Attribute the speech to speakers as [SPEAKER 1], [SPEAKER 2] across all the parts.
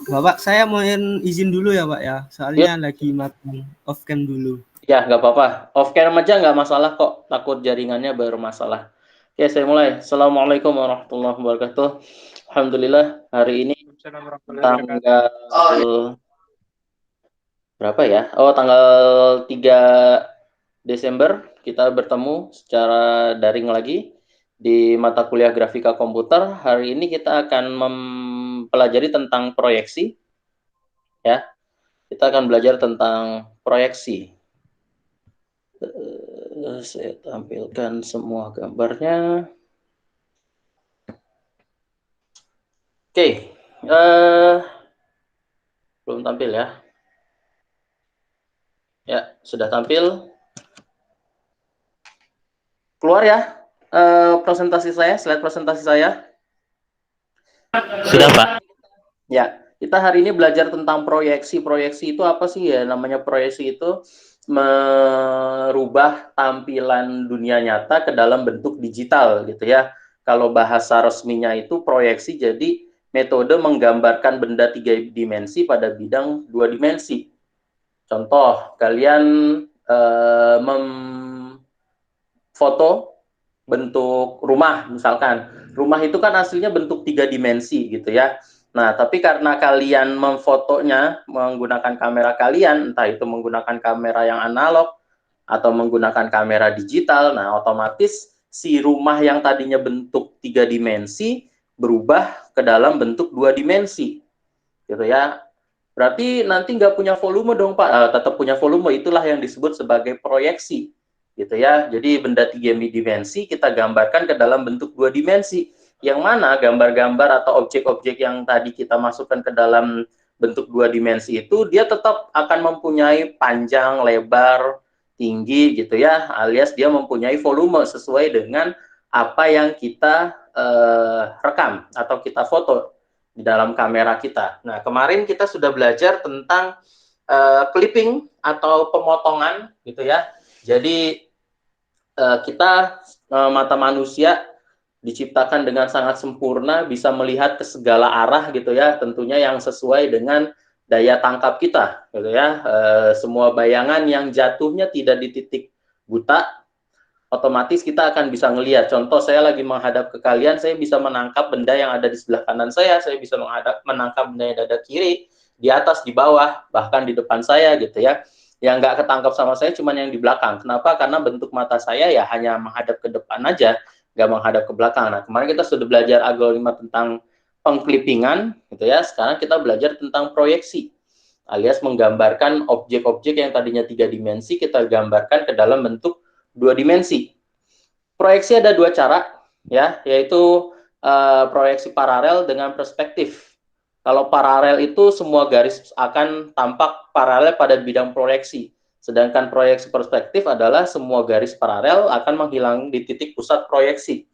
[SPEAKER 1] Bapak, saya mau izin dulu ya Pak ya,
[SPEAKER 2] Ya,
[SPEAKER 1] soalnya lagi makan off cam dulu.
[SPEAKER 2] ya nggak apa-apa. Off cam aja nggak masalah kok. Takut jaringannya bermasalah. Oke, saya mulai. Assalamualaikum warahmatullahi wabarakatuh. Alhamdulillah hari ini tanggal berapa ya? Oh, tanggal 3 Desember kita bertemu secara daring lagi di mata kuliah grafika komputer. Hari ini kita akan mempelajari tentang proyeksi ya. Kita akan belajar tentang proyeksi. Saya tampilkan semua gambarnya. Oke, belum tampil ya. Ya, sudah tampil. Keluar ya presentasi saya, slide presentasi saya.
[SPEAKER 3] Sudah, Pak.
[SPEAKER 2] Ya, kita hari ini belajar tentang proyeksi. Proyeksi itu apa sih ya? Namanya proyeksi itu merubah tampilan dunia nyata ke dalam bentuk digital gitu ya. Kalau bahasa resminya itu proyeksi jadi metode menggambarkan benda 3 dimensi pada bidang 2 dimensi. Contoh, kalian memfoto bentuk rumah misalkan. Rumah itu kan aslinya bentuk 3 dimensi gitu ya. Nah, tapi karena kalian memfotonya menggunakan kamera kalian, entah itu menggunakan kamera yang analog atau menggunakan kamera digital, nah otomatis si rumah yang tadinya bentuk 3 dimensi berubah ke dalam bentuk 2 dimensi. Gitu ya. Berarti nanti nggak punya volume dong, Pak. Tetap punya volume, itulah yang disebut sebagai proyeksi. Gitu ya. Jadi benda 3 dimensi kita gambarkan ke dalam bentuk 2 dimensi. Yang mana gambar-gambar atau objek-objek yang tadi kita masukkan ke dalam bentuk 2 dimensi itu, dia tetap akan mempunyai panjang, lebar, tinggi gitu ya, alias dia mempunyai volume sesuai dengan apa yang kita rekam atau kita foto di dalam kamera kita. Nah, kemarin kita sudah belajar tentang clipping atau pemotongan gitu ya. Jadi kita mata manusia diciptakan dengan sangat sempurna, bisa melihat ke segala arah gitu ya, tentunya yang sesuai dengan daya tangkap kita gitu ya. Semua bayangan yang jatuhnya tidak di titik buta, otomatis kita akan bisa ngelihat. Contoh, saya lagi menghadap ke kalian, saya bisa menangkap benda yang ada di sebelah kanan saya bisa menangkap benda yang ada kiri, di atas, di bawah, bahkan di depan saya gitu ya. Yang nggak ketangkap sama saya cuma yang di belakang. Kenapa? Karena bentuk mata saya ya hanya menghadap ke depan aja, nggak menghadap ke belakang. Nah, kemarin kita sudah belajar algoritma tentang pengklipingan gitu ya. Sekarang kita belajar tentang proyeksi, alias menggambarkan objek-objek yang tadinya 3 dimensi kita gambarkan ke dalam bentuk 2 dimensi. Proyeksi ada 2 cara ya, yaitu proyeksi paralel dengan perspektif. Kalau paralel itu semua garis akan tampak paralel pada bidang proyeksi. Sedangkan proyeksi perspektif adalah semua garis paralel akan menghilang di titik pusat proyeksi.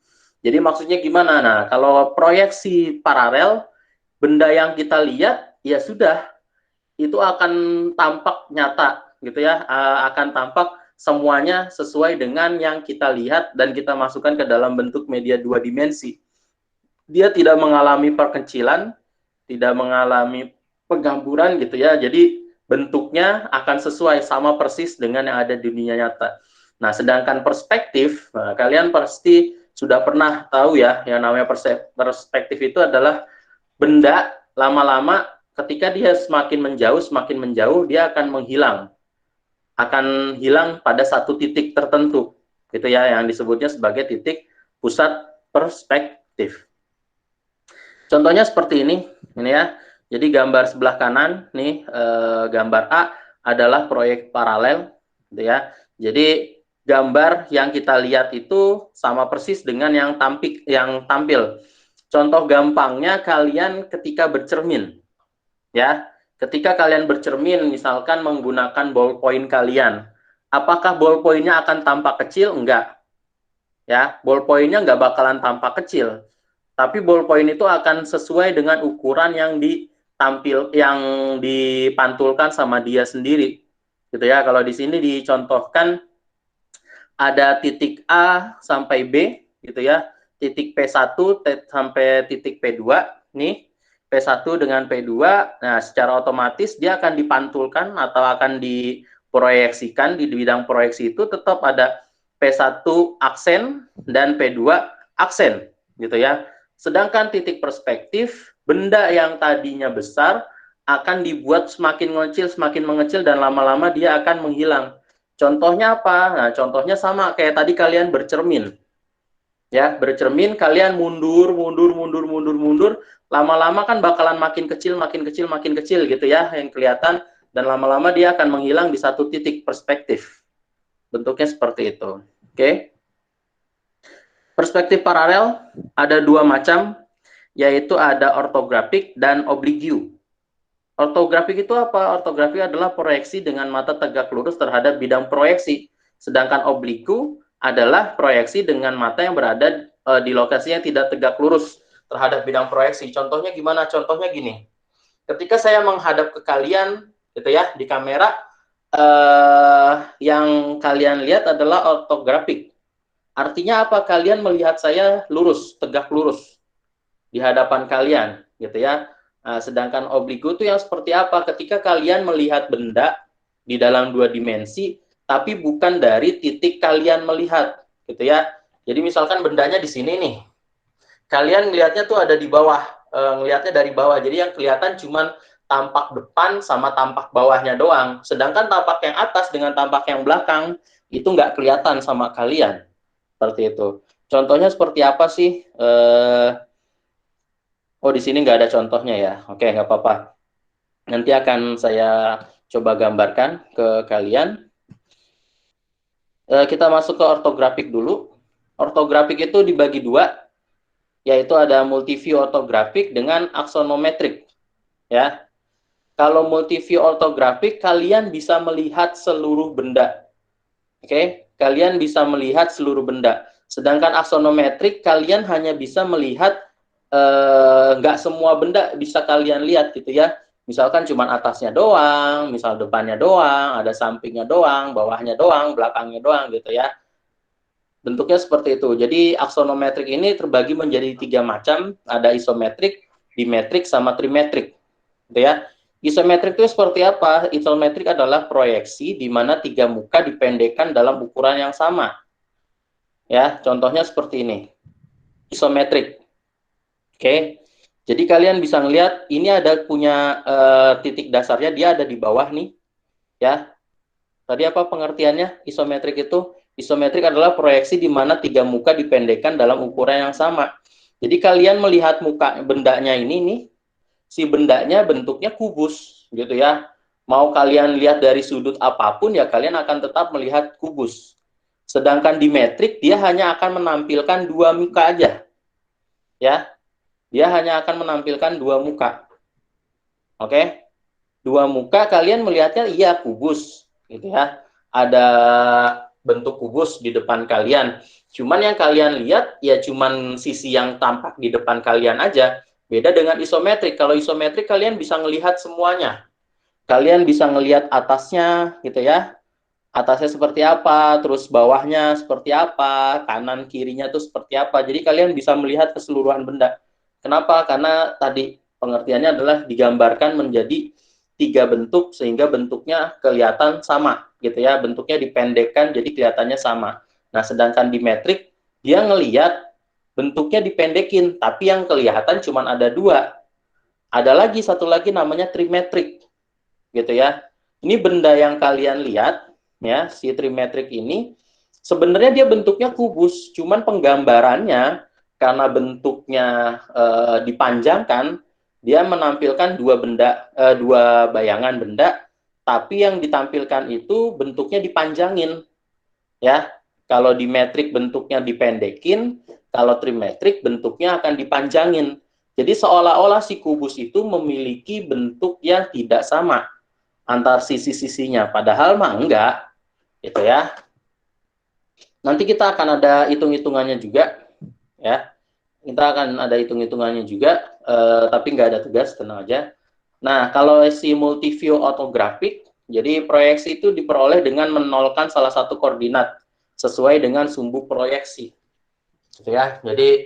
[SPEAKER 2] Jadi maksudnya gimana? Nah, kalau proyeksi paralel, benda yang kita lihat ya sudah itu akan tampak nyata gitu ya, akan tampak semuanya sesuai dengan yang kita lihat dan kita masukkan ke dalam bentuk media 2 dimensi. Dia tidak mengalami perkecilan, tidak mengalami penggamburan gitu ya. Jadi bentuknya akan sesuai sama persis dengan yang ada di dunia nyata. Nah, sedangkan perspektif, nah, kalian pasti sudah pernah tahu ya, yang namanya perspektif itu adalah benda lama-lama ketika dia semakin menjauh, dia akan menghilang. Akan hilang pada satu titik tertentu. Gitu ya, yang disebutnya sebagai titik pusat perspektif. Contohnya seperti ini ya. Jadi gambar sebelah kanan nih, gambar A adalah proyek paralel, gitu ya. Jadi gambar yang kita lihat itu sama persis dengan yang tampil. Contoh gampangnya kalian ketika bercermin, ya. Ketika kalian bercermin, misalkan menggunakan ballpoint kalian, apakah ballpointnya akan tampak kecil? Enggak, ya. Ballpointnya nggak bakalan tampak kecil. Tapi ballpoint itu akan sesuai dengan ukuran yang dipantulkan sama dia sendiri. Gitu ya. Kalau di sini dicontohkan ada titik A sampai B gitu ya. Titik P1 sampai titik P2 nih. P1 dengan P2, nah secara otomatis dia akan dipantulkan atau akan diproyeksikan di bidang proyeksi itu tetap ada P1 aksen dan P2 aksen gitu ya. Sedangkan titik perspektif, benda yang tadinya besar akan dibuat semakin mengecil dan lama-lama dia akan menghilang. Contohnya apa? Nah, contohnya sama kayak tadi kalian bercermin. Ya, bercermin kalian mundur, lama-lama kan bakalan makin kecil gitu ya yang kelihatan, dan lama-lama dia akan menghilang di satu titik perspektif. Bentuknya seperti itu. Oke. Perspektif paralel ada dua macam, yaitu ada ortografik dan oblique. Ortografik itu apa? Ortografik adalah proyeksi dengan mata tegak lurus terhadap bidang proyeksi. Sedangkan oblique adalah proyeksi dengan mata yang berada di lokasi yang tidak tegak lurus terhadap bidang proyeksi. Contohnya gimana? Contohnya gini. Ketika saya menghadap ke kalian, gitu ya, di kamera, yang kalian lihat adalah ortografik. Artinya apa? Kalian melihat saya lurus, tegak lurus di hadapan kalian, gitu ya. Nah, sedangkan oblique itu yang seperti apa? Ketika kalian melihat benda di dalam dua dimensi, tapi bukan dari titik kalian melihat, gitu ya. Jadi misalkan bendanya di sini nih, kalian melihatnya tuh ada di bawah, ngelihatnya dari bawah. Jadi yang kelihatan cuman tampak depan sama tampak bawahnya doang. Sedangkan tampak yang atas dengan tampak yang belakang itu nggak kelihatan sama kalian. Seperti itu. Contohnya seperti apa sih? Oh, di sini nggak ada contohnya ya. Oke, nggak apa-apa. Nanti akan saya coba gambarkan ke kalian. Kita masuk ke ortografik dulu. Ortografik itu dibagi dua, yaitu ada multiview ortografik dengan aksonometrik. Ya, kalau multiview ortografik, kalian bisa melihat seluruh benda. Oke, kalian bisa melihat seluruh benda. Sedangkan aksonometrik, kalian hanya bisa melihat nggak semua benda bisa kalian lihat gitu ya. Misalkan cuma atasnya doang, misal depannya doang, ada sampingnya doang, bawahnya doang, belakangnya doang gitu ya. Bentuknya seperti itu. Jadi aksonometrik ini terbagi menjadi 3 macam, ada isometrik, dimetrik, sama trimetrik. Gitu ya. Isometrik itu seperti apa? Isometrik adalah proyeksi di mana 3 muka dipendekkan dalam ukuran yang sama. Ya, contohnya seperti ini. Isometrik. Oke, jadi kalian bisa ngelihat ini ada punya titik dasarnya, dia ada di bawah nih, ya. Tadi apa pengertiannya isometrik itu? Isometrik adalah proyeksi di mana 3 muka dipendekkan dalam ukuran yang sama. Jadi kalian melihat muka bendanya ini nih, si bendanya bentuknya kubus, gitu ya. Mau kalian lihat dari sudut apapun ya kalian akan tetap melihat kubus. Sedangkan dimetrik dia hanya akan menampilkan 2 muka aja, ya. Dia hanya akan menampilkan 2 muka. Oke? 2 muka kalian melihatnya iya kubus gitu ya. Ada bentuk kubus di depan kalian. Cuman yang kalian lihat ya cuman sisi yang tampak di depan kalian aja. Beda dengan isometrik. Kalau isometrik kalian bisa melihat semuanya. Kalian bisa ngelihat atasnya gitu ya. Atasnya seperti apa, terus bawahnya seperti apa, kanan kirinya tuh seperti apa. Jadi kalian bisa melihat keseluruhan benda. Kenapa? Karena tadi pengertiannya adalah digambarkan menjadi 3 bentuk sehingga bentuknya kelihatan sama gitu ya. Bentuknya dipendekkan jadi kelihatannya sama. Nah, sedangkan di metrik dia ngelihat bentuknya dipendekin tapi yang kelihatan cuma ada 2. Ada lagi satu lagi namanya trimetrik gitu ya. Ini benda yang kalian lihat ya, si trimetrik ini sebenarnya dia bentuknya kubus, cuman penggambarannya karena bentuknya dipanjangkan, dia menampilkan 2 bayangan benda, tapi yang ditampilkan itu bentuknya dipanjangin, ya. Kalau di metrik bentuknya dipendekin, kalau trimetrik bentuknya akan dipanjangin. Jadi seolah-olah si kubus itu memiliki bentuk yang tidak sama antar sisi-sisinya, padahal mah enggak, gitu ya. Nanti kita akan ada hitung-hitungannya juga, ya. Kita akan ada hitung-hitungannya juga, tapi nggak ada tugas, tenang aja. Nah, kalau si multiview ortografik, jadi proyeksi itu diperoleh dengan menolkan salah satu koordinat sesuai dengan sumbu proyeksi, gitu ya. Jadi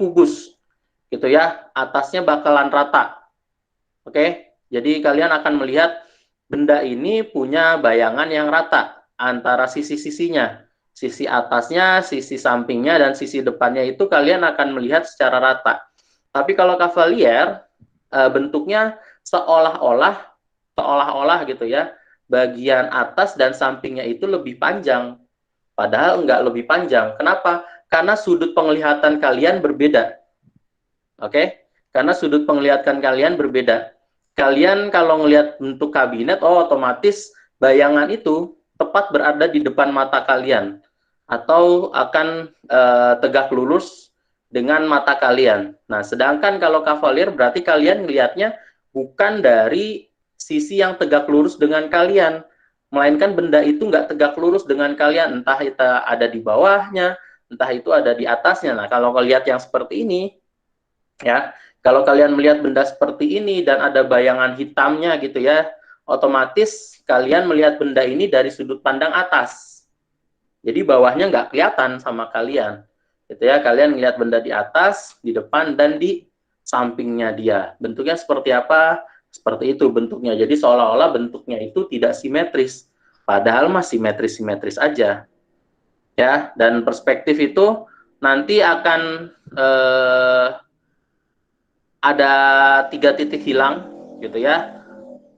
[SPEAKER 2] kubus, gitu ya. Atasnya bakalan rata. Oke, jadi kalian akan melihat benda ini punya bayangan yang rata antara sisi-sisinya. Sisi atasnya, sisi sampingnya, dan sisi depannya itu kalian akan melihat secara rata. Tapi kalau Cavalier, bentuknya seolah-olah gitu ya, bagian atas dan sampingnya itu lebih panjang. Padahal nggak lebih panjang. Kenapa? Karena sudut penglihatan kalian berbeda. Oke? Karena sudut penglihatan kalian berbeda. Kalian kalau ngelihat bentuk kabinet, otomatis bayangan itu tepat berada di depan mata kalian. Atau akan tegak lurus dengan mata kalian. Nah, sedangkan kalau Cavalier berarti kalian melihatnya bukan dari sisi yang tegak lurus dengan kalian, melainkan benda itu nggak tegak lurus dengan kalian, entah itu ada di bawahnya, entah itu ada di atasnya. Nah, kalau lihat yang seperti ini, ya, kalau kalian melihat benda seperti ini dan ada bayangan hitamnya gitu ya, otomatis kalian melihat benda ini dari sudut pandang atas. Jadi bawahnya nggak kelihatan sama kalian. Gitu ya, kalian melihat benda di atas, di depan, dan di sampingnya dia. Bentuknya seperti apa? Seperti itu bentuknya. Jadi seolah-olah bentuknya itu tidak simetris. Padahal masih simetris-simetris aja. Ya, dan perspektif itu nanti akan ada 3 titik hilang, gitu ya.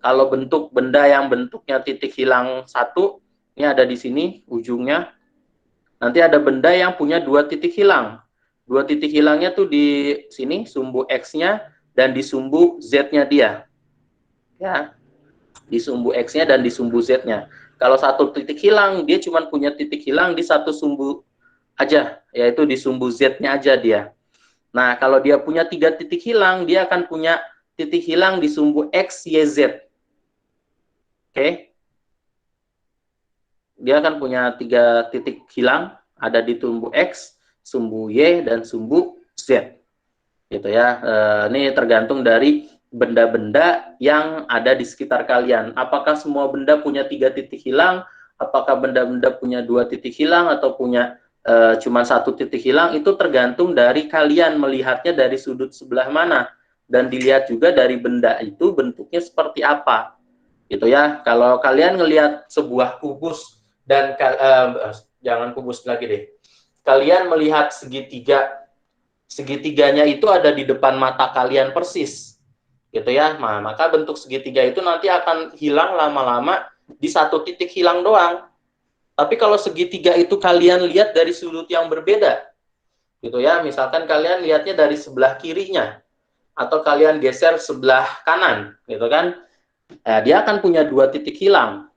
[SPEAKER 2] Kalau bentuk benda yang bentuknya titik hilang 1, ini ada di sini ujungnya. Nanti ada benda yang punya 2 titik hilang. 2 titik hilangnya tuh di sini, sumbu X-nya dan di sumbu Z-nya dia. Ya, di sumbu X-nya dan di sumbu Z-nya. Kalau 1 titik hilang, dia cuma punya titik hilang di 1 sumbu aja, yaitu di sumbu Z-nya aja dia. Nah, kalau dia punya 3 titik hilang, dia akan punya titik hilang di sumbu X, Y, Z. Oke? Dia akan punya 3 titik hilang, ada di sumbu X, sumbu Y, dan sumbu Z. Gitu ya. Ini tergantung dari benda-benda yang ada di sekitar kalian. Apakah semua benda punya 3 titik hilang? Apakah benda-benda punya 2 titik hilang atau punya cuma 1 titik hilang? Itu tergantung dari kalian melihatnya dari sudut sebelah mana. Dan dilihat juga dari benda itu bentuknya seperti apa. Gitu ya. Kalau kalian ngelihat sebuah kubus dan jangan kubus lagi deh. Kalian melihat segitiga, segitiganya itu ada di depan mata kalian persis, gitu ya. Nah, maka bentuk segitiga itu nanti akan hilang lama-lama di 1 titik hilang doang. Tapi kalau segitiga itu kalian lihat dari sudut yang berbeda, gitu ya. Misalkan kalian lihatnya dari sebelah kirinya, atau kalian geser sebelah kanan, gitu kan. Dia akan punya 2 titik hilang.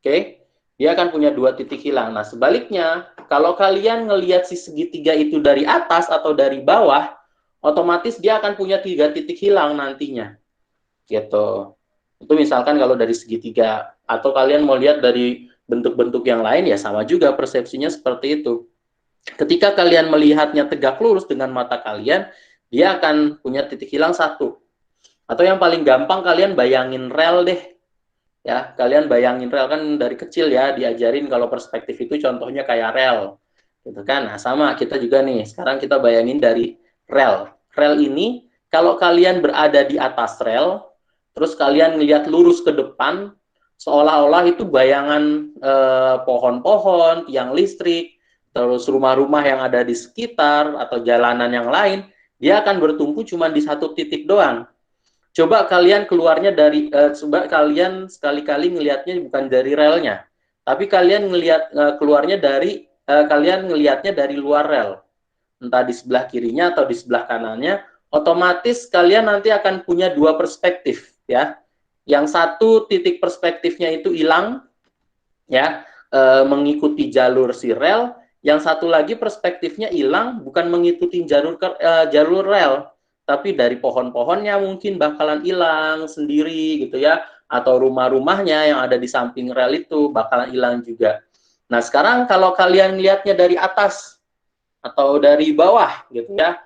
[SPEAKER 2] Oke? Dia akan punya 2 titik hilang. Nah, sebaliknya, kalau kalian ngelihat si segitiga itu dari atas atau dari bawah, otomatis dia akan punya 3 titik hilang nantinya. Gitu. Itu misalkan kalau dari segitiga. Atau kalian mau lihat dari bentuk-bentuk yang lain, ya sama juga persepsinya seperti itu. Ketika kalian melihatnya tegak lurus dengan mata kalian, dia akan punya titik hilang 1. Atau yang paling gampang kalian bayangin rel deh. Ya, kalian bayangin rel, kan dari kecil ya diajarin kalau perspektif itu contohnya kayak rel, gitu kan. Nah, sama kita juga nih. Sekarang kita bayangin dari rel. Rel ini kalau kalian berada di atas rel, terus kalian ngelihat lurus ke depan, seolah-olah itu bayangan pohon-pohon, tiang listrik, terus rumah-rumah yang ada di sekitar atau jalanan yang lain, dia akan bertumpu cuma di 1 titik doang. Coba kalian keluarnya dari, coba kalian sekali-kali ngelihatnya bukan dari relnya, tapi kalian ngelihat keluarnya dari, kalian ngelihatnya dari luar rel, entah di sebelah kirinya atau di sebelah kanannya, otomatis kalian nanti akan punya 2 perspektif, ya. Yang 1 titik perspektifnya itu hilang, ya, mengikuti jalur si rel. Yang 1 lagi perspektifnya hilang, bukan mengikuti jalur rel, tapi dari pohon-pohonnya mungkin bakalan hilang sendiri gitu ya, atau rumah-rumahnya yang ada di samping rel itu bakalan hilang juga. Nah, sekarang kalau kalian lihatnya dari atas atau dari bawah gitu ya,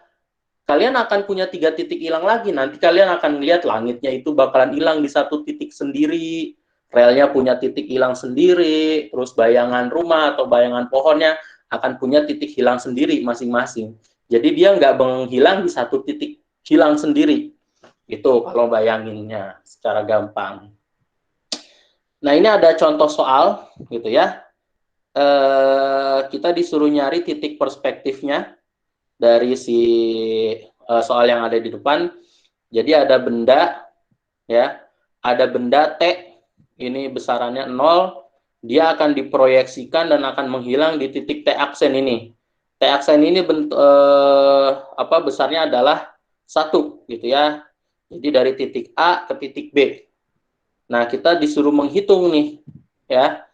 [SPEAKER 2] kalian akan punya 3 titik hilang lagi. Nanti kalian akan lihat langitnya itu bakalan hilang di 1 titik sendiri, relnya punya titik hilang sendiri, terus bayangan rumah atau bayangan pohonnya akan punya titik hilang sendiri masing-masing. Jadi dia nggak menghilang di satu titik, hilang sendiri. Itu kalau bayanginnya secara gampang. Nah, ini ada contoh soal gitu ya. Kita disuruh nyari titik perspektifnya dari si soal yang ada di depan. Jadi ada benda ya, ada benda T, ini besarannya 0, dia akan diproyeksikan dan akan menghilang di titik T aksen ini. T aksen ini besarnya adalah 1 gitu ya. Jadi dari titik A ke titik B. Nah, kita disuruh menghitung nih ya.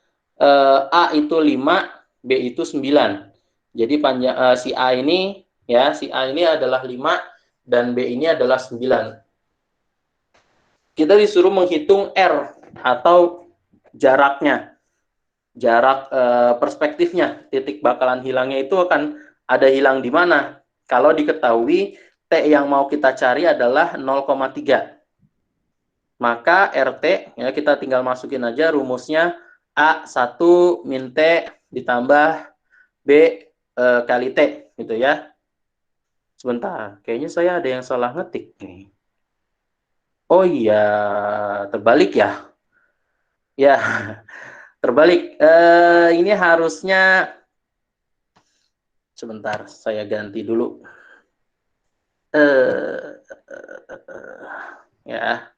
[SPEAKER 2] A itu 5, B itu 9. Jadi panjang si A ini ya, si A ini adalah 5 dan B ini adalah 9. Kita disuruh menghitung R atau jaraknya, jarak perspektifnya, titik bakalan hilangnya itu akan ada hilang di mana. Kalau diketahui T yang mau kita cari adalah 0,3. Maka RT, ya kita tinggal masukin aja rumusnya A1 min T ditambah B kali T, gitu ya. Sebentar, kayaknya saya ada yang salah ngetik nih. Oh iya, terbalik ya? Ya, terbalik. Ini harusnya, sebentar, saya ganti dulu. Ya,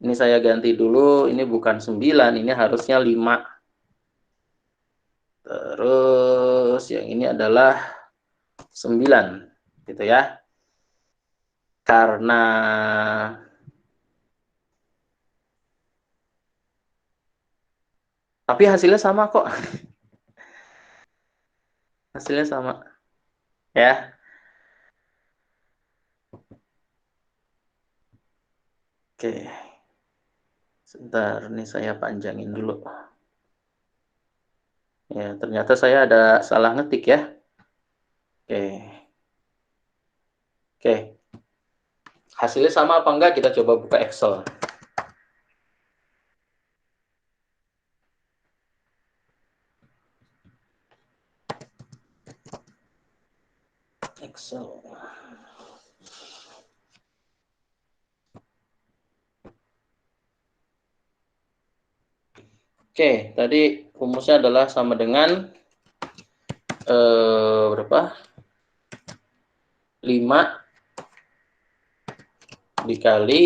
[SPEAKER 2] ini saya ganti dulu. Ini bukan 9, ini harusnya 5. Terus yang ini adalah 9, gitu ya. Karena tapi hasilnya sama kok. Hasilnya sama. Ya. Oke. Sebentar, ini saya panjangin dulu. Ya, ternyata saya ada salah ngetik ya. Oke. Oke. Hasilnya sama apa enggak? Kita coba buka Excel. Excel. Oke, tadi rumusnya adalah sama dengan berapa? 5 dikali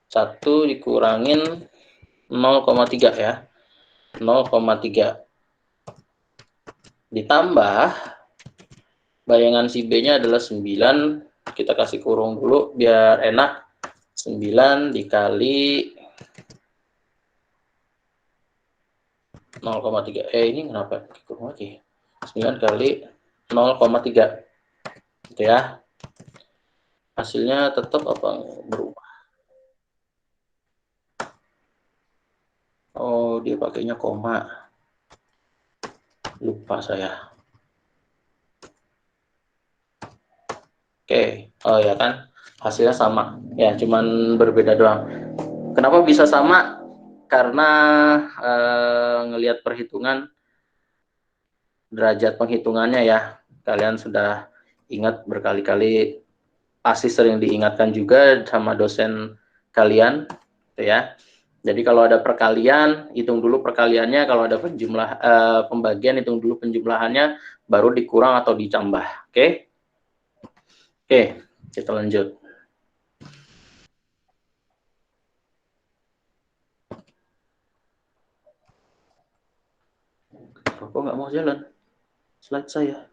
[SPEAKER 2] 1 dikurangin 0,3 ya. 0,3 ditambah bayangan si B-nya adalah 9, kita kasih kurung dulu biar enak. 9 dikali 0,3. Ini kenapa kurung lagi? 9 kali 0,3. Gitu ya. Hasilnya tetap apa berubah? Oh, dia pakainya koma. Lupa saya. Oke. Oh ya kan, hasilnya sama. Ya, cuman berbeda doang. Kenapa bisa sama? Karena ngelihat perhitungan derajat penghitungannya ya. Kalian sudah ingat berkali-kali, pasti sering diingatkan juga sama dosen kalian, gitu ya. Jadi kalau ada perkalian, hitung dulu perkaliannya. Kalau ada pembagian, hitung dulu penjumlahannya, baru dikurang atau ditambah. Oke? Oke, kita lanjut. Kok nggak mau jalan slide saya?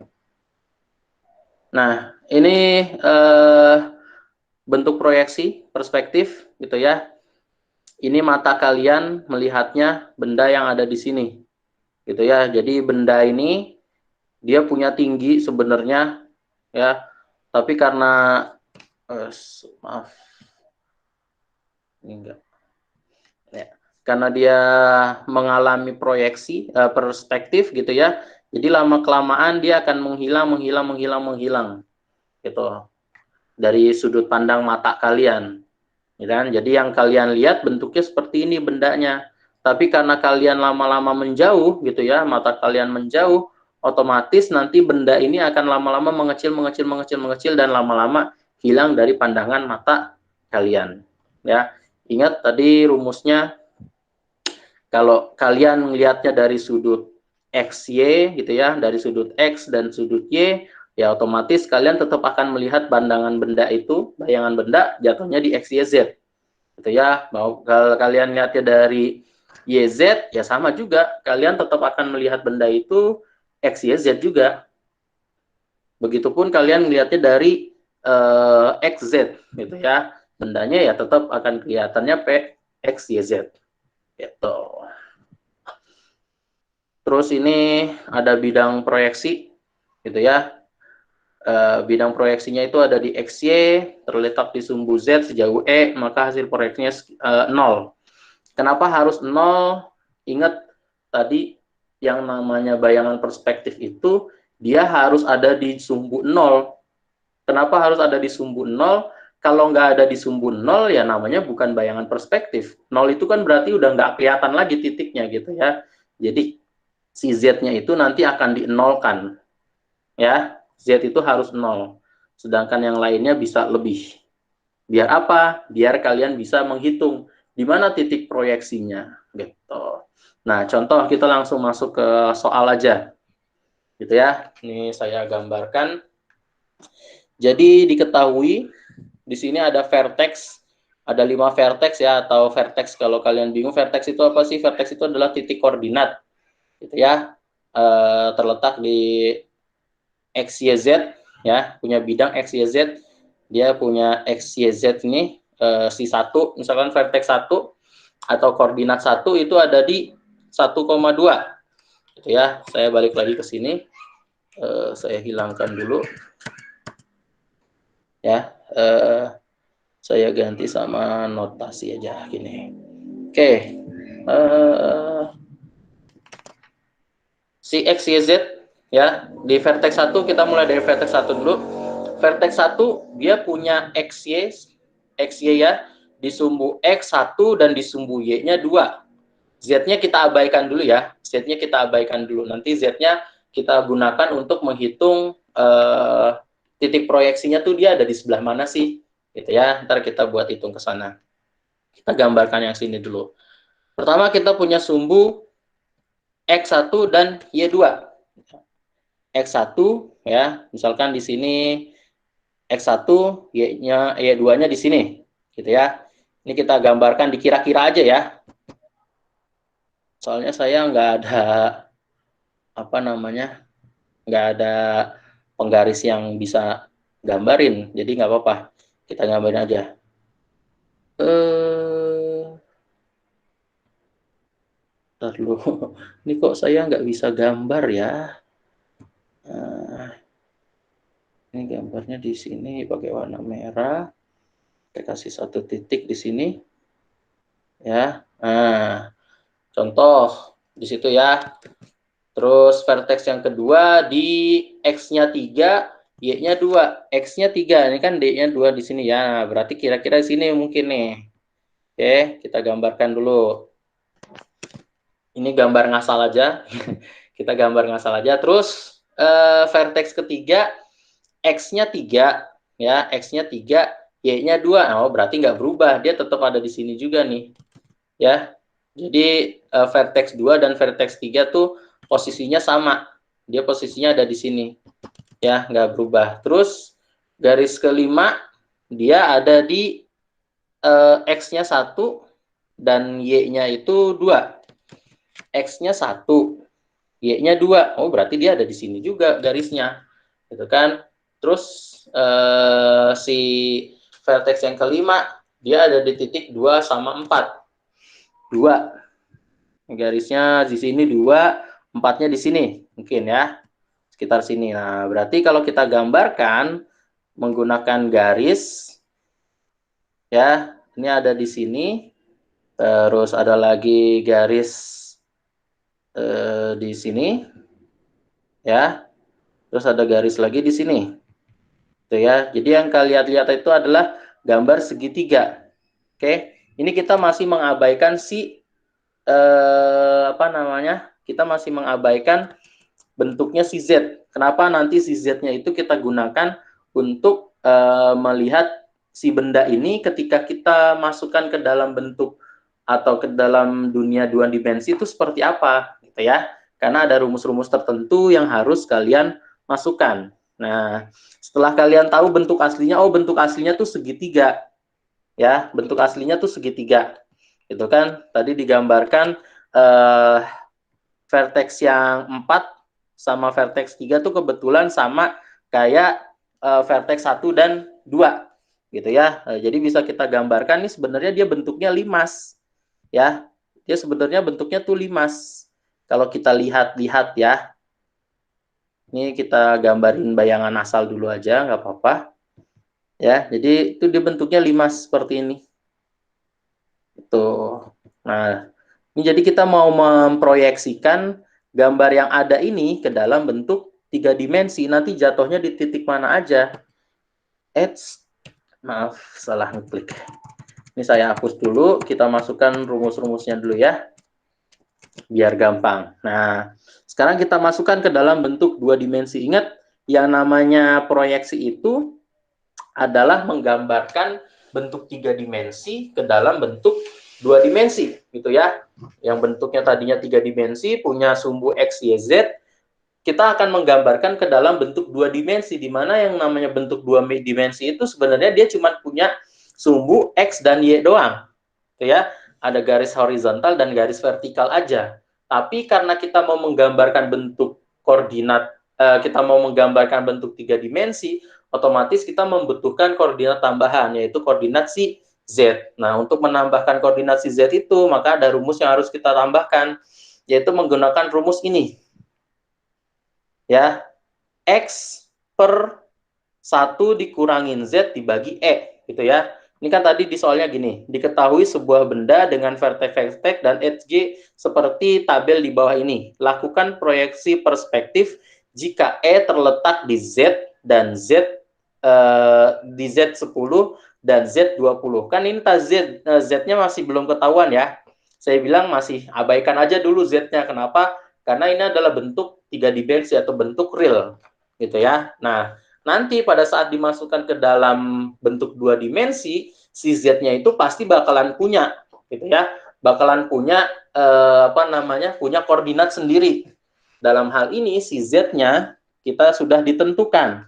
[SPEAKER 2] Nah, ini bentuk proyeksi perspektif, gitu ya. Ini mata kalian melihatnya benda yang ada di sini, gitu ya. Jadi benda ini dia punya tinggi sebenarnya ya, tapi karena maaf ini enggak ya, karena dia mengalami proyeksi perspektif, gitu ya. Jadi lama kelamaan dia akan menghilang gitu dari sudut pandang mata kalian, ya kan? Jadi yang kalian lihat bentuknya seperti ini bendanya, Tapi karena kalian lama-lama menjauh gitu ya, mata kalian menjauh, otomatis nanti benda ini akan lama-lama mengecil dan lama-lama hilang dari pandangan mata kalian. Ya, ingat tadi rumusnya, kalau kalian melihatnya dari sudut XY gitu ya, dari sudut X dan sudut Y, ya otomatis kalian tetap akan melihat pandangan benda itu, bayangan benda jatuhnya di X, Y, Z. Gitu ya. Mau kalau kalian lihatnya dari YZ, ya sama juga. Kalian tetap akan melihat benda itu X, Y, Z juga. Begitupun kalian melihatnya dari XZ, gitu ya. Bendanya ya tetap akan kelihatannya P, X, Y, Z. Gitu. Terus ini ada bidang proyeksi, gitu ya. Bidang proyeksinya itu ada di XY, terletak di sumbu Z sejauh E, maka hasil proyeksinya 0. Kenapa harus 0? Ingat tadi yang namanya bayangan perspektif itu dia harus ada di sumbu 0. Kenapa harus ada di sumbu 0? Kalau nggak ada di sumbu 0 ya namanya bukan bayangan perspektif. 0 itu kan berarti udah nggak kelihatan lagi titiknya gitu ya. Jadi si Z-nya itu nanti akan dienolkan. Ya, Z itu harus 0. Sedangkan yang lainnya bisa lebih. Biar apa? Biar kalian bisa menghitung di mana titik proyeksinya gitu. Nah, contoh kita langsung masuk ke soal aja. Gitu ya. Ini saya gambarkan. Jadi diketahui di sini ada vertex, ada 5 vertex ya, atau vertex kalau kalian bingung vertex itu apa sih? Vertex itu adalah titik koordinat. Gitu ya. Terletak di X, Y, Z ya, punya bidang X, Y, Z. Dia punya X, Y, Z ini si 1, misalkan vertex 1 atau koordinat 1 itu ada di 1,2 gitu ya. Saya balik lagi ke sini, saya hilangkan dulu ya, saya ganti sama notasi aja gini. Oke, si X, Y, Z ya, di vertex 1 kita mulai dari vertex 1 dulu. Vertex 1 dia punya XY ya, di sumbu X1 dan di sumbu Y-nya 2. Z-nya kita abaikan dulu ya. Z-nya kita abaikan dulu. Nanti Z-nya kita gunakan untuk menghitung titik proyeksinya tuh dia ada di sebelah mana sih. Gitu ya. Ntar kita buat hitung ke sana. Kita gambarkan yang sini dulu. Pertama kita punya sumbu X1 dan Y2. X1 ya, misalkan di sini X1, Y2-nya di sini. Gitu ya. Ini kita gambarkan dikira-kira aja ya. Soalnya saya nggak ada apa namanya, nggak ada penggaris yang bisa gambarin, jadi nggak apa-apa, kita gambarin aja. Ntar dulu, ini kok saya nggak bisa gambar ya. Ini gambarnya di sini pakai warna merah, saya kasih 1 titik di sini, ya. Nah, contoh di situ ya. Terus vertex yang kedua di X-nya 3, Y-nya 2. X-nya 3, ini kan D-nya 2 di sini ya. Berarti kira-kira di sini mungkin nih. Oke, kita gambarkan dulu. Ini gambar ngasal aja. Kita gambar ngasal aja. Terus vertex ketiga, X-nya 3, ya. X-nya 3, Y-nya 2. Oh, berarti nggak berubah. Dia tetap ada di sini juga nih. Ya. Jadi vertex 2 dan vertex 3 tuh posisinya sama, dia posisinya ada di sini ya, nggak berubah. Terus garis kelima dia ada di X-nya 1 dan Y-nya itu 2. X-nya 1, Y-nya 2. Oh, berarti dia ada di sini juga garisnya gitu kan. Terus si vertex yang kelima dia ada di titik 2 sama 4. 2 garisnya di sini 2, 4-nya di sini mungkin ya, sekitar sini. Nah, berarti kalau kita gambarkan menggunakan garis ya, ini ada di sini, terus ada lagi garis di sini ya, terus ada garis lagi di sini tuh ya. Jadi yang kalian lihat itu adalah gambar segitiga. Oke, ini kita masih mengabaikan si apa namanya, kita masih mengabaikan bentuknya si Z. Kenapa nanti si Z-nya itu kita gunakan untuk melihat si benda ini ketika kita masukkan ke dalam bentuk atau ke dalam dunia dua dimensi itu seperti apa, gitu ya. Karena ada rumus-rumus tertentu yang harus kalian masukkan. Nah, setelah kalian tahu bentuk aslinya, oh bentuk aslinya tuh segitiga, ya, bentuk aslinya tuh segitiga, gitu kan. Tadi digambarkan vertex yang 4 sama vertex 3 tuh kebetulan sama kayak vertex 1 dan 2, gitu ya. Jadi bisa kita gambarkan nih sebenarnya dia bentuknya limas, ya. Dia sebenarnya bentuknya tuh limas. Kalau kita lihat-lihat ya. Ini kita gambarin bayangan asal dulu aja, nggak apa-apa. Ya, jadi itu dia bentuknya limas seperti ini. Itu. Nah, ini jadi kita mau memproyeksikan gambar yang ada ini ke dalam bentuk 3 dimensi. Nanti jatuhnya di titik mana aja? Maaf, salah ngeklik. Ini saya hapus dulu, kita masukkan rumus-rumusnya dulu ya, biar gampang. Nah, sekarang kita masukkan ke dalam bentuk 2 dimensi. Ingat, yang namanya proyeksi itu adalah menggambarkan bentuk 3 dimensi ke dalam bentuk 2 dimensi, gitu ya. Yang bentuknya tadinya 3 dimensi, punya sumbu X, Y, Z, kita akan menggambarkan ke dalam bentuk 2 dimensi, di mana yang namanya bentuk 2 dimensi itu sebenarnya dia cuma punya sumbu X dan Y doang, gitu ya. Ada garis horizontal dan garis vertikal aja. Tapi karena kita mau menggambarkan bentuk koordinat, kita mau menggambarkan bentuk 3 dimensi, otomatis kita membutuhkan koordinat tambahan, yaitu koordinat si Z. Nah, untuk menambahkan koordinat si Z itu, maka ada rumus yang harus kita tambahkan, yaitu menggunakan rumus ini. Ya, X per 1 dikurangin Z dibagi E, gitu ya. Ini kan tadi di soalnya gini, diketahui sebuah benda dengan vertex dan HG seperti tabel di bawah ini. Lakukan proyeksi perspektif jika E terletak di Z dan Z di Z10 dan Z20. Kan ini Z-nya masih belum ketahuan ya. Saya bilang masih abaikan aja dulu Z-nya. Kenapa? Karena ini adalah bentuk 3 dimensi atau bentuk real, gitu ya. Nah, nanti pada saat dimasukkan ke dalam bentuk 2 dimensi, si Z-nya itu pasti bakalan punya, gitu ya. Bakalan punya punya koordinat sendiri. Dalam hal ini si Z-nya kita sudah ditentukan.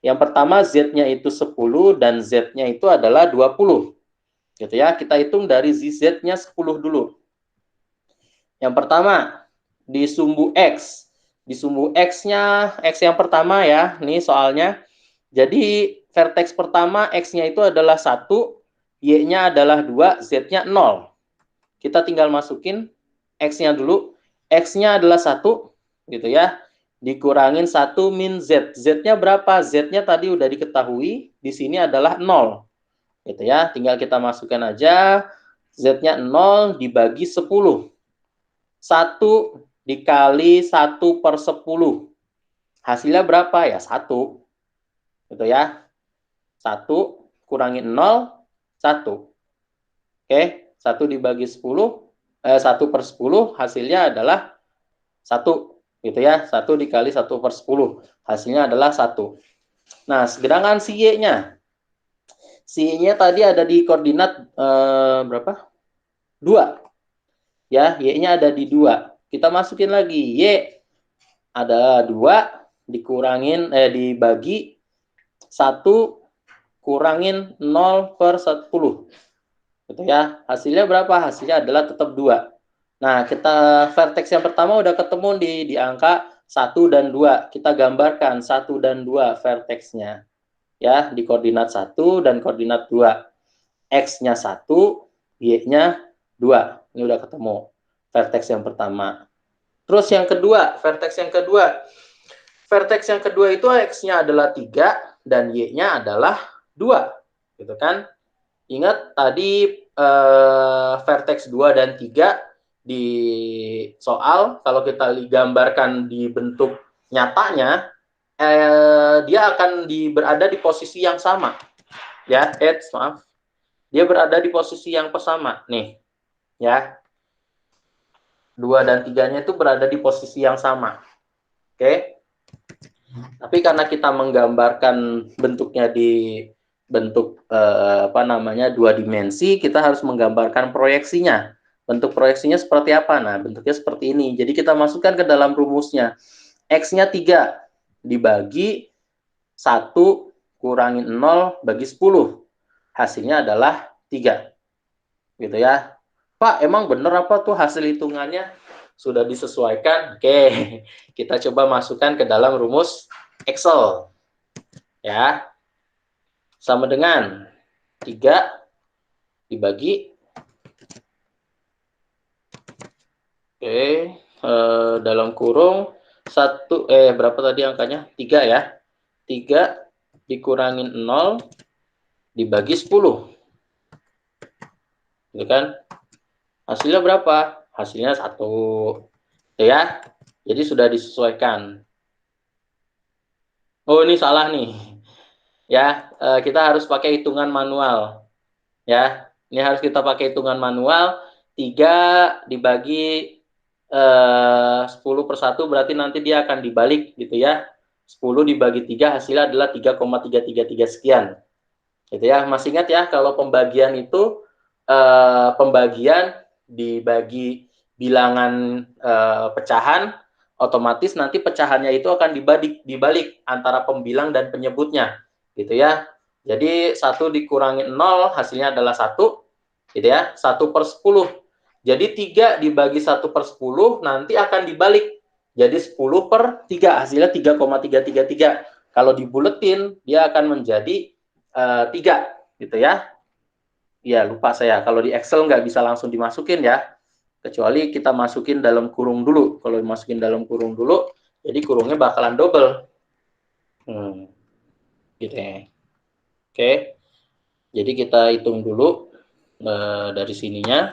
[SPEAKER 2] Yang pertama Z-nya itu 10 dan Z-nya itu adalah 20. Gitu ya. Kita hitung dari Z-nya 10 dulu. Yang pertama di sumbu X. Di sumbu X-nya, X yang pertama ya, nih soalnya. Jadi vertex pertama X-nya itu adalah 1, Y-nya adalah 2, Z-nya 0. Kita tinggal masukin X-nya dulu. X-nya adalah 1, gitu ya. Dikurangin 1 min Z. Z-nya berapa? Z-nya tadi udah diketahui, di sini adalah 0. Gitu ya, tinggal kita masukkan aja. Z-nya 0 dibagi 10. 1 dikali 1 per 10. Hasilnya berapa? Ya 1. Gitu ya. 1 kurangin 0, 1. Oke, 1 dibagi 10, 1 per 10 hasilnya adalah 1. Gitu ya, 1 dikali 1 per 10 hasilnya adalah 1. Nah, sedangkan si Y-nya, si Y-nya tadi ada di koordinat berapa? 2. Ya, Y-nya ada di 2. Kita masukin lagi, Y ada 2 dikurangin dibagi 1 kurangin 0 per 10. Gitu ya. Hasilnya berapa? Hasilnya adalah tetap 2. Nah, kita vertex yang pertama udah ketemu di angka 1 dan 2. Kita gambarkan 1 dan 2 vertexnya. Ya, di koordinat 1 dan koordinat 2. X-nya 1, Y-nya 2. Ini udah ketemu vertex yang pertama. Terus yang kedua, vertex yang kedua. Vertex yang kedua itu X-nya adalah 3 dan Y-nya adalah 2. Gitu kan? Ingat tadi vertex 2 dan 3 di soal, kalau kita gambarkan di bentuk nyatanya, dia akan berada di posisi yang sama. Ya, maaf. Dia berada di posisi yang sama nih. Ya. 2 dan 3-nya itu berada di posisi yang sama. Oke. Tapi karena kita menggambarkan bentuknya di bentuk dua dimensi, kita harus menggambarkan proyeksinya. Bentuk proyeksinya seperti apa? Nah, bentuknya seperti ini. Jadi kita masukkan ke dalam rumusnya. X-nya 3 dibagi 1 kurangin 0 bagi 10. Hasilnya adalah 3. Gitu ya. Pak, emang bener apa tuh hasil hitungannya? Sudah disesuaikan? Oke, kita coba masukkan ke dalam rumus Excel. Ya, sama dengan 3 dibagi dalam kurung 1 berapa tadi angkanya? 3 ya. 3 dikurangin 0 dibagi 10. Gitu kan? Hasilnya berapa? Hasilnya 1. Ya. Jadi sudah disesuaikan. Oh, ini salah nih. Ya, kita harus pakai hitungan manual. Ya, ini harus kita pakai hitungan manual. 3 dibagi 10/1 berarti nanti dia akan dibalik gitu ya. 10 dibagi 3 hasilnya adalah 3,333 sekian. Gitu ya. Masih ingat ya kalau pembagian itu pembagian dibagi bilangan pecahan, otomatis nanti pecahannya itu akan dibalik antara pembilang dan penyebutnya. Gitu ya. Jadi 1 dikurangi 0 hasilnya adalah 1. Gitu ya. 1/10. Jadi 3 dibagi 1/10 nanti akan dibalik. Jadi 10/3 hasilnya 3,333. Kalau dibuletin dia akan menjadi 3 gitu ya. Iya, lupa saya. Kalau di Excel nggak bisa langsung dimasukin ya. Kecuali kita masukin dalam kurung dulu. Kalau dimasukin dalam kurung dulu, jadi kurungnya bakalan double. Gitu ya. Oke. Jadi kita hitung dulu dari sininya.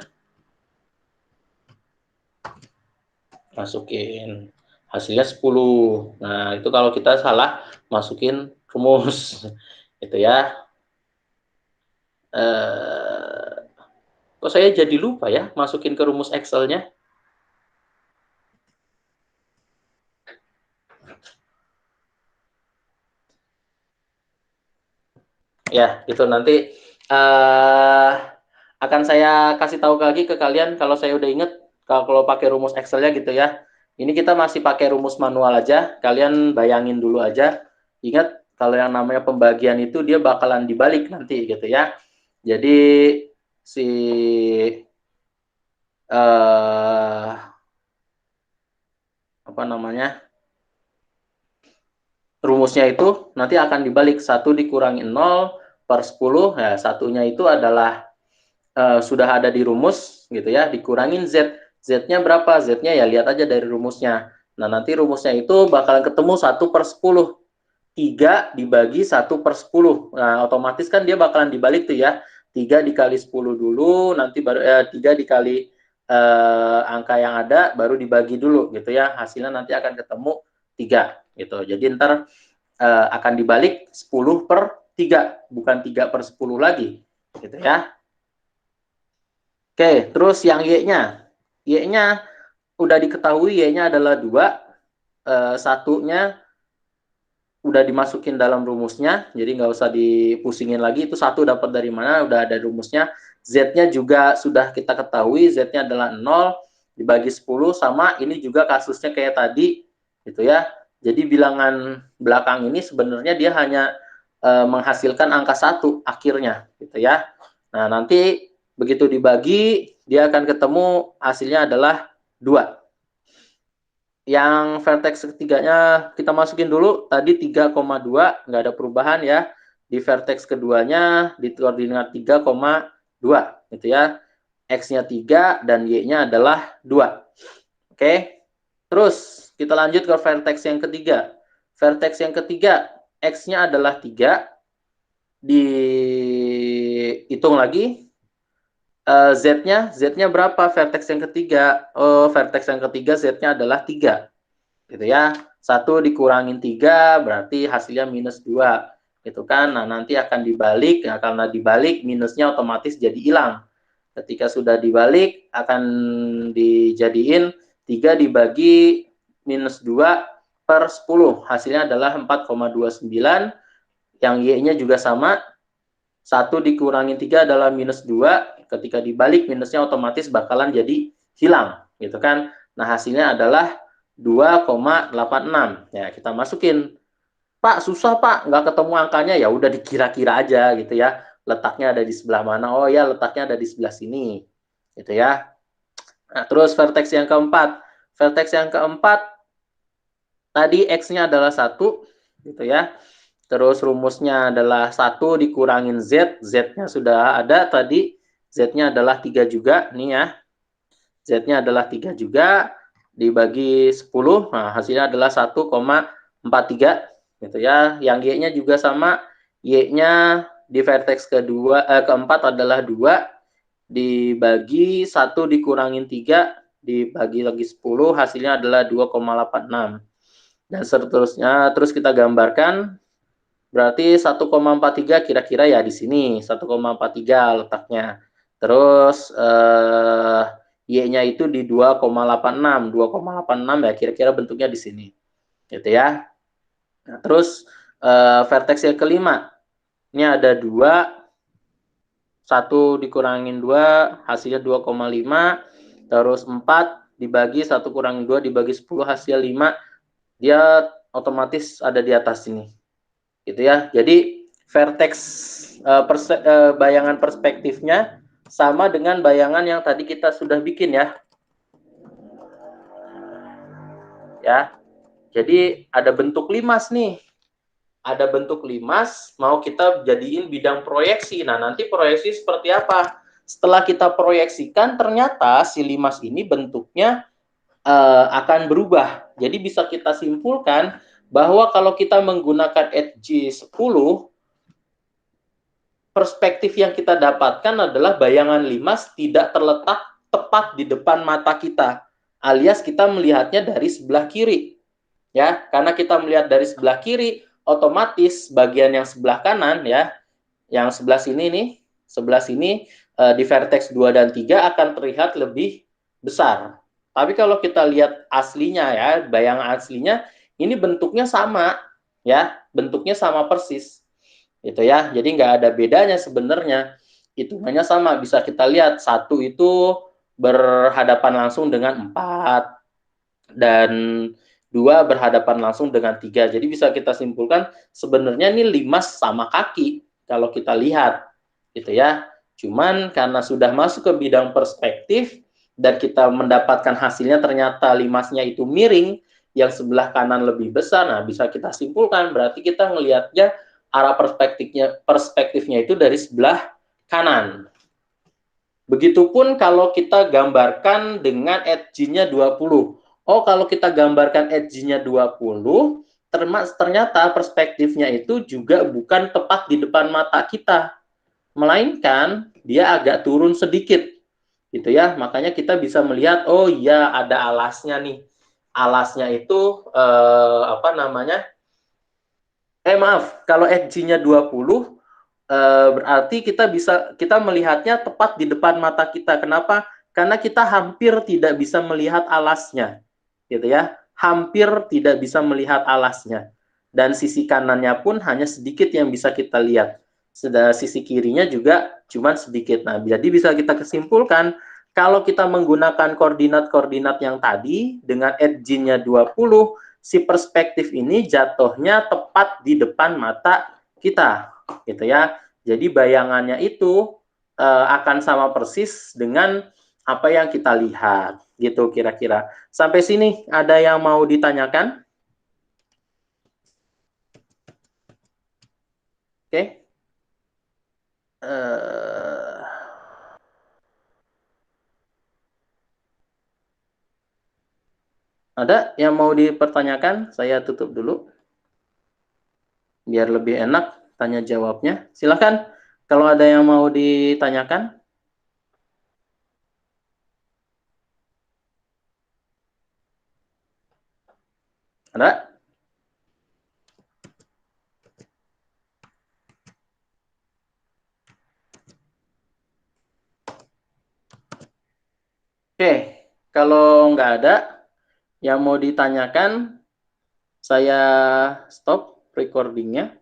[SPEAKER 2] Masukin hasilnya 10. Nah, itu kalau kita salah masukin rumus. Gitu ya. Kok saya jadi lupa ya masukin ke rumus Excel-nya? Ya, itu nanti akan saya kasih tahu lagi ke kalian kalau saya udah inget kalau pakai rumus Excel-nya gitu ya. Ini kita masih pakai rumus manual aja. Kalian bayangin dulu aja. Ingat kalau yang namanya pembagian itu dia bakalan dibalik nanti gitu ya. Jadi si apa namanya? Rumusnya itu nanti akan dibalik 1 dikurangi 0/10. Ya, satunya itu adalah sudah ada di rumus gitu ya, dikurangin Z. Z-nya berapa? Z-nya ya lihat aja dari rumusnya. Nah, nanti rumusnya itu bakalan ketemu 1/10. 3 dibagi 1/10. Nah, otomatis kan dia bakalan dibalik tuh ya. 3 dikali 10 dulu, nanti baru 3 dikali angka yang ada, baru dibagi dulu gitu ya. Hasilnya nanti akan ketemu 3 gitu. Jadi ntar akan dibalik 10/3, bukan 3/10 lagi gitu ya. Oke, terus yang Y-nya. Y-nya udah diketahui Y-nya adalah 2. Satunya udah dimasukin dalam rumusnya, jadi nggak usah dipusingin lagi. Itu 1 dapat dari mana, udah ada rumusnya. Z-nya juga sudah kita ketahui, Z-nya adalah 0 dibagi 10, sama ini juga kasusnya kayak tadi gitu ya. Jadi bilangan belakang ini sebenarnya dia hanya menghasilkan angka 1 akhirnya gitu ya. Nah, nanti begitu dibagi, dia akan ketemu hasilnya adalah 2. Yang vertex ketiganya kita masukin dulu, tadi 3,2, nggak ada perubahan ya. Di vertex keduanya, di koordinat 3,2, gitu ya. X-nya 3 dan Y-nya adalah 2. Oke, terus kita lanjut ke vertex yang ketiga. Vertex yang ketiga, X-nya adalah 3, dihitung lagi. Z-nya berapa vertex yang ketiga? Oh, vertex yang ketiga Z-nya adalah 3. Gitu ya. 1 dikurangin 3 berarti hasilnya -2. Gitu kan. Nah, nanti akan dibalik. Nah, karena dibalik minusnya otomatis jadi hilang. Ketika sudah dibalik, akan dijadiin 3 dibagi minus 2 per 10. Hasilnya adalah 4,29. Yang Y-nya juga sama. 1 dikurangi 3 adalah minus 2. Ketika dibalik, minusnya otomatis bakalan jadi hilang. Gitu kan. Nah, hasilnya adalah 2,86. Ya, kita masukin. Pak, susah Pak, nggak ketemu angkanya, ya udah dikira-kira aja gitu ya. Letaknya ada di sebelah mana? Oh ya, letaknya ada di sebelah sini. Gitu ya. Nah, terus vertex yang keempat. Vertex yang keempat, tadi X-nya adalah 1, gitu ya. Terus rumusnya adalah 1 dikurangin Z. Z-nya sudah ada tadi. Z-nya adalah 3 juga, nih ya. Z-nya adalah 3 juga, dibagi 10, nah hasilnya adalah 1,43, gitu ya. Yang Y-nya juga sama, Y-nya di vertex keempat adalah 2, dibagi 1 dikurangin 3, dibagi lagi 10, hasilnya adalah 2,86. Dan seterusnya, terus kita gambarkan, berarti 1,43 kira-kira ya di sini, 1,43 letaknya. Terus Y-nya itu di 2,86. 2,86 ya kira-kira bentuknya di sini. Gitu ya. Nah, terus vertex yang kelima. Ini ada 2, 1 dikurangin 2, hasilnya 2,5. Terus 4 dibagi 1 kurangin 2 dibagi 10, hasil 5. Dia otomatis ada di atas sini. Gitu ya. Jadi vertex bayangan perspektifnya sama dengan bayangan yang tadi kita sudah bikin ya. Ya. Jadi ada bentuk limas nih. Ada bentuk limas, mau kita jadiin bidang proyeksi. Nah, nanti proyeksi seperti apa? Setelah kita proyeksikan, ternyata si limas ini bentuknya akan berubah. Jadi bisa kita simpulkan bahwa kalau kita menggunakan edge 10, perspektif yang kita dapatkan adalah bayangan limas tidak terletak tepat di depan mata kita, alias kita melihatnya dari sebelah kiri. Ya, karena kita melihat dari sebelah kiri, otomatis bagian yang sebelah kanan ya, yang sebelah sini nih, sebelah sini di vertex 2 dan 3 akan terlihat lebih besar. Tapi kalau kita lihat aslinya ya, bayangan aslinya ini bentuknya sama ya, bentuknya sama persis. Gitu ya. Jadi nggak ada bedanya sebenarnya. Hitungannya sama, bisa kita lihat 1 itu berhadapan langsung dengan 4 dan 2 berhadapan langsung dengan 3. Jadi bisa kita simpulkan sebenarnya ini limas sama kaki kalau kita lihat gitu ya. Cuman karena sudah masuk ke bidang perspektif dan kita mendapatkan hasilnya ternyata limasnya itu miring, yang sebelah kanan lebih besar. Nah, bisa kita simpulkan berarti kita ngelihatnya arah perspektifnya itu dari sebelah kanan. Begitupun kalau kita gambarkan dengan edge-nya 20. Oh, kalau kita gambarkan edge-nya 20, ternyata perspektifnya itu juga bukan tepat di depan mata kita, melainkan dia agak turun sedikit. Gitu ya. Makanya kita bisa melihat, oh iya ada alasnya nih. Alasnya itu apa namanya? Maaf, kalau edge-nya 20 berarti kita melihatnya tepat di depan mata kita. Kenapa? Karena kita hampir tidak bisa melihat alasnya. Gitu ya. Hampir tidak bisa melihat alasnya. Dan sisi kanannya pun hanya sedikit yang bisa kita lihat. Sedang sisi kirinya juga cuma sedikit. Nah, jadi bisa kita kesimpulkan kalau kita menggunakan koordinat-koordinat yang tadi dengan edge-nya 20, si perspektif ini jatuhnya tepat di depan mata kita, gitu ya. Jadi bayangannya itu akan sama persis dengan apa yang kita lihat, gitu kira-kira. Sampai sini ada yang mau ditanyakan? Oke. Ada yang mau dipertanyakan? Saya tutup dulu. Biar lebih enak tanya jawabnya. Silakan kalau ada yang mau ditanyakan. Ada? Oke, kalau nggak ada yang mau ditanyakan, saya stop recordingnya.